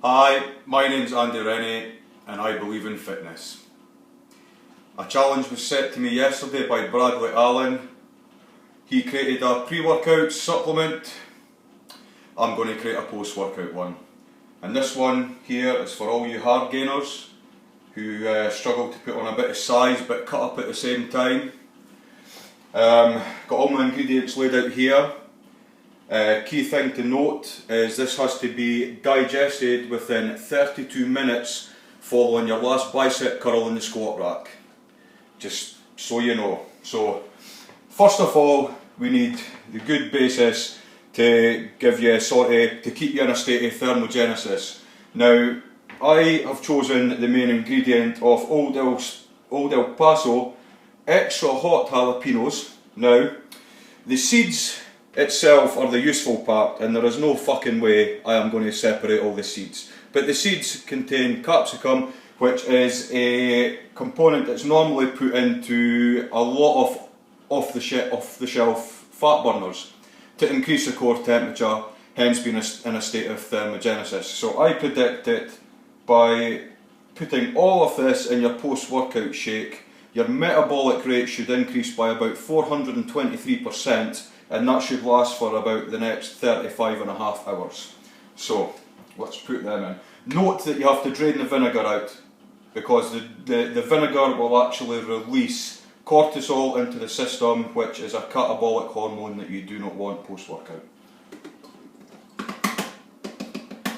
Hi, my name's Andy Rennie and I believe in fitness. A challenge was set to me yesterday by Bradley Allen. He created a pre-workout supplement. I'm going to create a post-workout one. And this one here is for all you hard gainers who struggle to put on a bit of size but cut up at the same time. Got all my ingredients laid out here. Key thing to note is this has to be digested within 32 minutes following your last bicep curl in the squat rack. Just so you know. So first of all, we need the good basis to give you to keep you in a state of thermogenesis. Now, I have chosen the main ingredient of Old El Paso extra hot jalapenos. Now, the seeds itself are the useful part, and there is no fucking way I am going to separate all the seeds. But the seeds contain capsicum, which is a component that's normally put into a lot of off-the-shelf fat burners to increase the core temperature, hence being in a state of thermogenesis. So I predict it by putting all of this in your post-workout shake, your metabolic rate should increase by about 423%, and that should last for about the next 35.5 hours. So let's put them in. Note that you have to drain the vinegar out, because the vinegar will actually release cortisol into the system, which is a catabolic hormone that you do not want post-workout.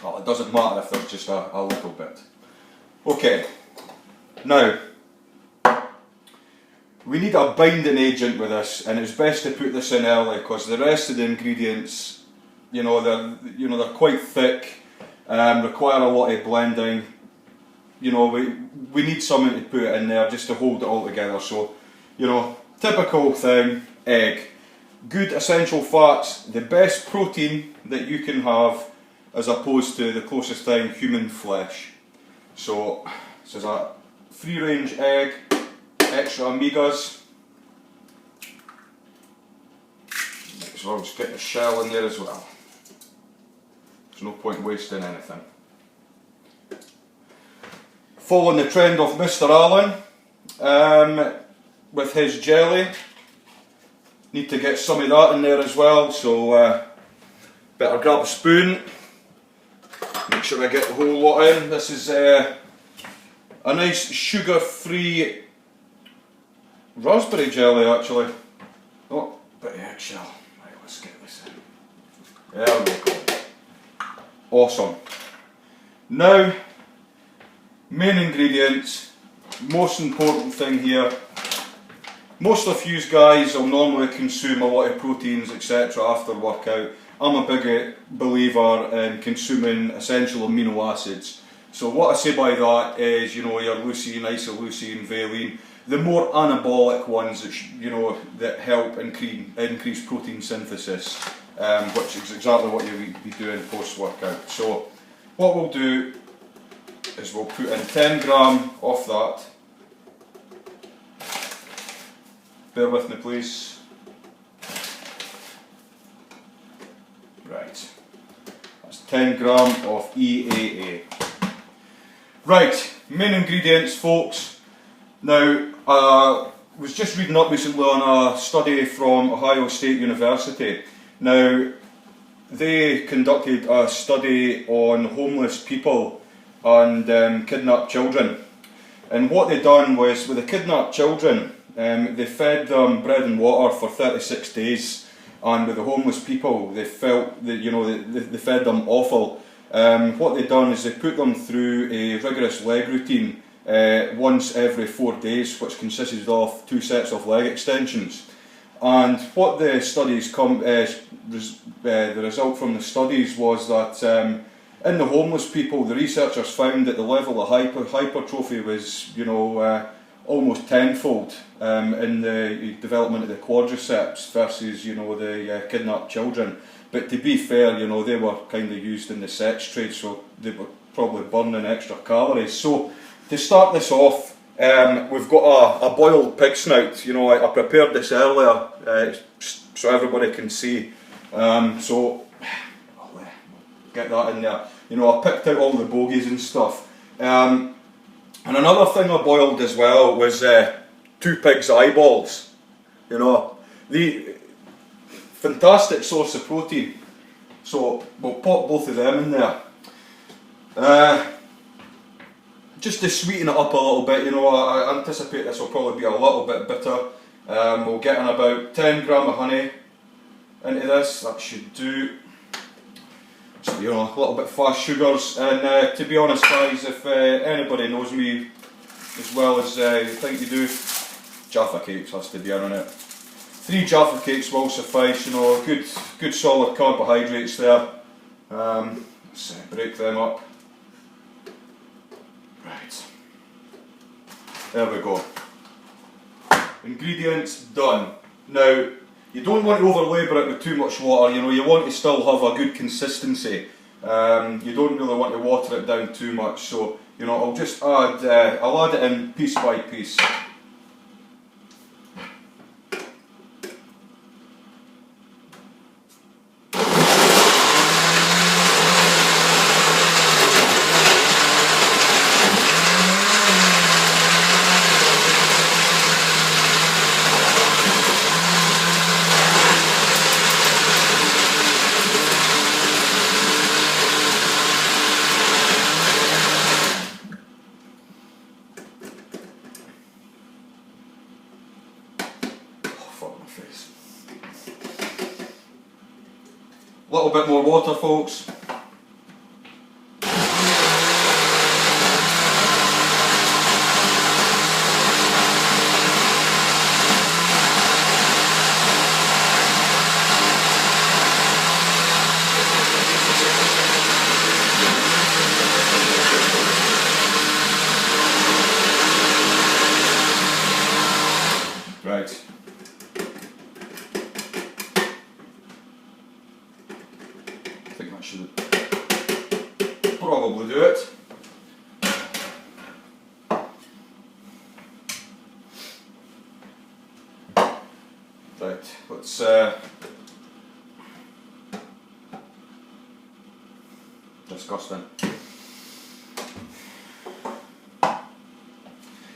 Well, it doesn't matter if there's just a little bit. Okay, now we need a binding agent with this, and it's best to put this in early because the rest of the ingredients, they're quite thick, require a lot of blending. We need something to put in there just to hold it all together. So, typical thing: egg, good essential fats, the best protein that you can have, as opposed to the closest thing, human flesh. So this is a free-range egg. Extra omegas. Might as well just get the shell in there as well. There's no point wasting anything. Following the trend of Mr. Allen with his jelly. Need to get some of that in there as well, so better grab a spoon. Make sure I get the whole lot in. This is a nice sugar-free raspberry jelly, actually. Oh, bit of eggshell. Right, let's get this in. There we go. Awesome. Now, main ingredients. Most important thing here. Most of you guys will normally consume a lot of proteins, etc. after workout. I'm a big believer in consuming essential amino acids. So what I say by that is, your leucine, isoleucine, valine. The more anabolic ones that help increase protein synthesis, which is exactly what you'll be doing post-workout. So what we'll do is we'll put in 10 gram of that. Bear with me, please. Right, that's 10 gram of EAA. Right, main ingredients, folks. Now, I was just reading up recently on a study from Ohio State University. Now, they conducted a study on homeless people and kidnapped children. And what they done was, with the kidnapped children, they fed them bread and water for 36 days. And with the homeless people, they felt that, they fed them offal. What they done is they put them through a rigorous leg routine once every 4 days, which consisted of 2 sets of leg extensions. And what the studies the result from the studies was that in the homeless people, the researchers found that the level of hypertrophy was, almost tenfold in the development of the quadriceps versus, the kidnapped children. But to be fair, they were kind of used in the sex trade, so they were probably burning extra calories. So to start this off, we've got a boiled pig snout. I prepared this earlier so everybody can see. So I'll get that in there. You know, I picked out all the bogies and stuff. And another thing I boiled as well was 2 pigs' eyeballs. You know, the fantastic source of protein. So we'll pop both of them in there. Just to sweeten it up a little bit, you know, I anticipate this will probably be a little bit bitter. We'll get in about 10 gram of honey into this. That should do. So, you know, a little bit fast sugars. And to be honest, guys, if anybody knows me as well as you think you do, Jaffa cakes has to be in on it. 3 Jaffa cakes will suffice. You know, good solid carbohydrates there. Let's break them up. Right, there we go. Ingredients done. Now, you don't want to over-labour it with too much water, you know, you want to still have a good consistency. You don't really want to water it down too much, so, you know, I'll just add, I'll add it in piece by piece. A little bit more water, folks. Right. I think that should probably do it. Right, let's disgusting.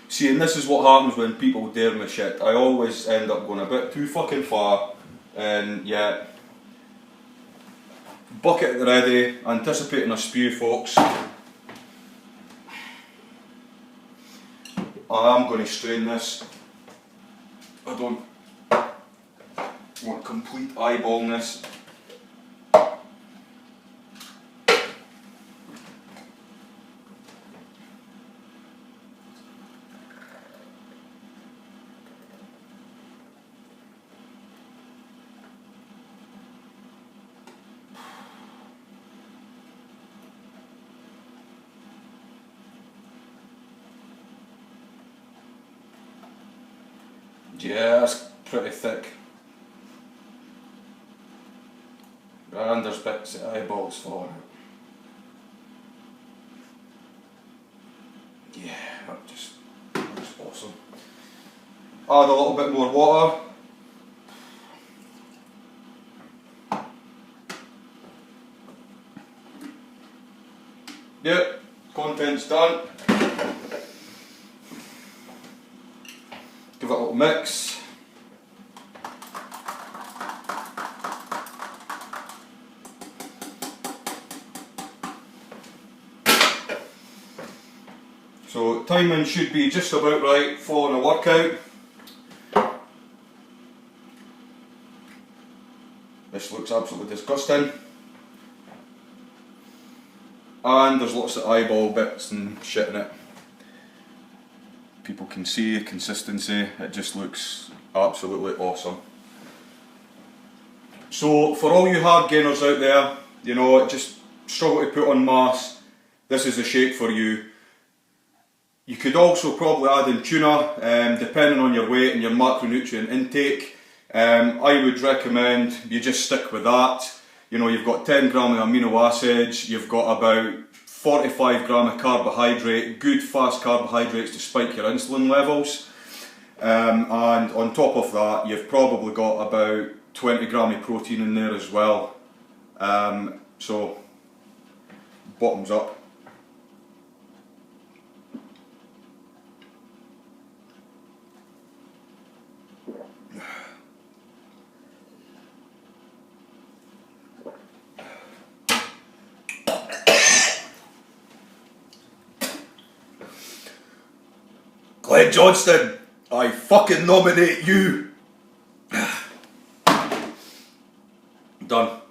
See, and this is what happens when people dare me shit. I always end up going a bit too fucking far, and yeah. Bucket at the ready, anticipating a spew, folks. I am going to strain this. I don't want complete eyeballness. Yeah, that's pretty thick. And there's bits of eyeballs falling out. Yeah, that just looks awesome. Add a little bit more water. Yep, content's done. Give it a little mix. So timing should be just about right for a workout. This looks absolutely disgusting. And there's lots of eyeball bits and shit in it. People can see consistency, it just looks absolutely awesome. So for all you hard gainers out there, you know, just struggle to put on mass, this is a shake for you. You could also probably add in tuna, depending on your weight and your macronutrient intake. I would recommend you just stick with that. You know, you've got 10 gram of amino acids, you've got about 45 gram of carbohydrate, good fast carbohydrates to spike your insulin levels. And on top of that, you've probably got about 20 gram of protein in there as well. So Bottoms up. Glenn Johnston, I fucking nominate you. Done.